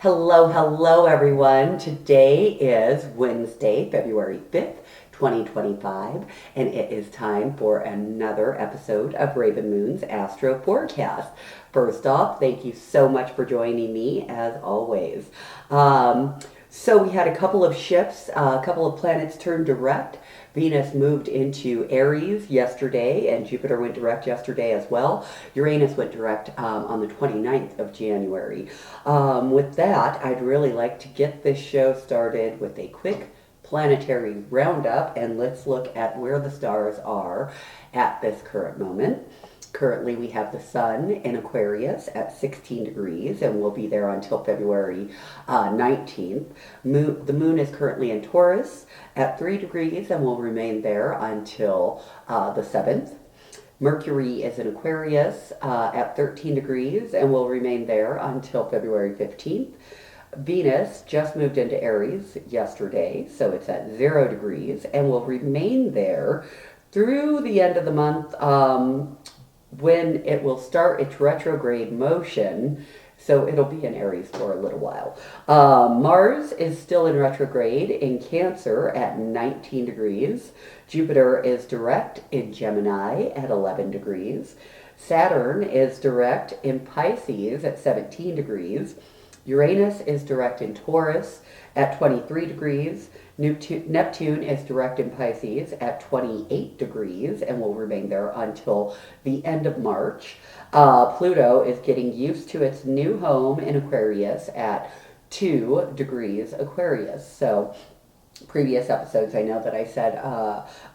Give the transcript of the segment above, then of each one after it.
Hello everyone. Today is Wednesday, February 5th, 2025, and it is time for another episode of Rav'n Moon's Astro Forecast. First off, thank you so much for joining me as always. So we had a couple of shifts, a couple of planets turned direct. Venus moved into Aries yesterday, and Jupiter went direct yesterday as well. Uranus went direct on the 29th of January. With that, I'd really like to get this show started with a quick planetary roundup, and let's look at where the stars are at this current moment. Currently, we have the Sun in Aquarius at 16 degrees, and we'll be there until February 19th. The Moon is currently in Taurus at 3 degrees, and will remain there until the 7th. Mercury is in Aquarius at 13 degrees, and will remain there until February 15th. Venus just moved into Aries yesterday, so it's at 0 degrees, and will remain there through the end of the month, when it will start its retrograde motion, so it'll be in Aries for a little while. Mars is still in retrograde in Cancer at 19 degrees. Jupiter is direct in Gemini at 11 degrees. Saturn is direct in Pisces at 17 degrees. Uranus is direct in Taurus at 23 degrees. Neptune is direct in Pisces at 28 degrees and will remain there until the end of March. Pluto is getting used to its new home in Aquarius at 2 degrees Aquarius. So previous episodes, I know that I said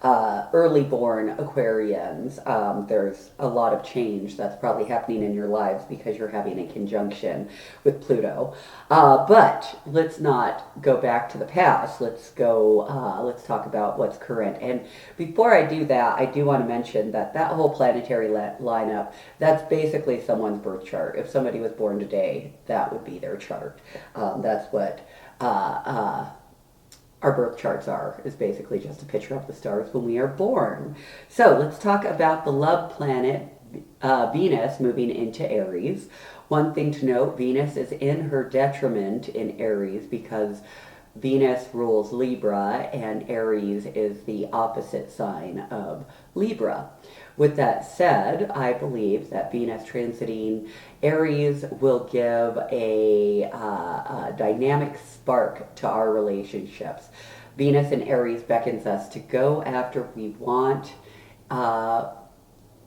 early born Aquarians, there's a lot of change that's probably happening in your lives because you're having a conjunction with Pluto. But let's not go back to the past. Let's talk about what's current. And before I do that, I do want to mention that whole planetary lineup, that's basically someone's birth chart. If somebody was born today, that would be their chart. That's what our birth charts is basically just a picture of the stars when we are born. So let's talk about the love planet, Venus, moving into Aries. One thing to note, Venus is in her detriment in Aries because Venus rules Libra, and Aries is the opposite sign of Libra. With that said, I believe that Venus transiting Aries will give a dynamic spark to our relationships. Venus in Aries beckons us to go after what we want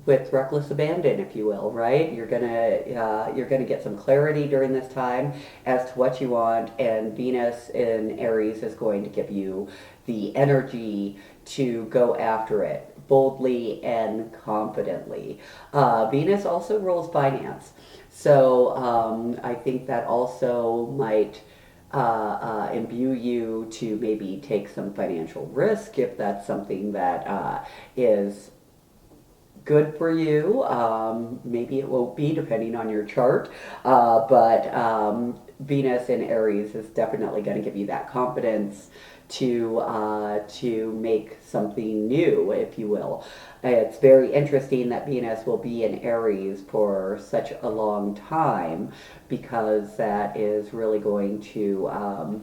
with reckless abandon, if you will, right? You're gonna get some clarity during this time as to what you want, and Venus in Aries is going to give you the energy to go after it boldly and confidently. Venus also rules finance, so I think that also might imbue you to maybe take some financial risk if that's something that is good for you. Maybe it won't be depending on your chart, but Venus in Aries is definitely going to give you that confidence to make something new, if you will. It's very interesting that Venus will be in Aries for such a long time because that is really going to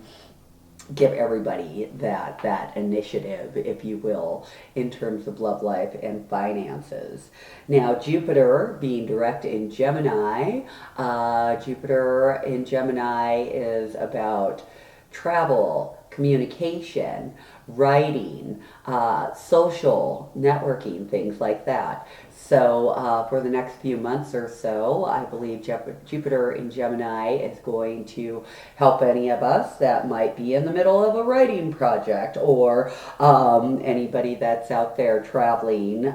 give everybody that initiative, if you will, in terms of love life and finances. Now, Jupiter being direct in Gemini, Jupiter in Gemini is about travel, communication, writing, social networking, things like that. So for the next few months or so, I believe Jupiter in Gemini is going to help any of us that might be in the middle of a writing project, or anybody that's out there traveling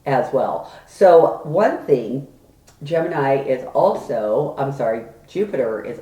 as well. So one thing, Jupiter is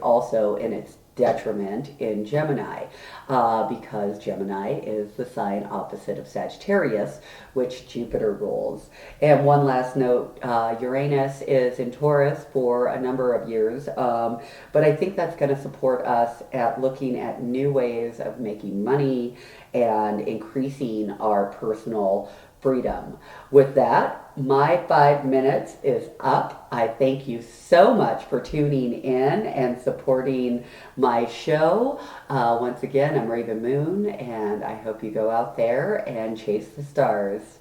also in its detriment in Gemini, because Gemini is the sign opposite of Sagittarius, which Jupiter rules. And one last note, Uranus is in Taurus for a number of years, but I think that's going to support us at looking at new ways of making money and increasing our personal freedom. With that, my 5 minutes is up. I thank you so much for tuning in and supporting my show. Once again, I'm Raven Moon, and I hope you go out there and chase the stars.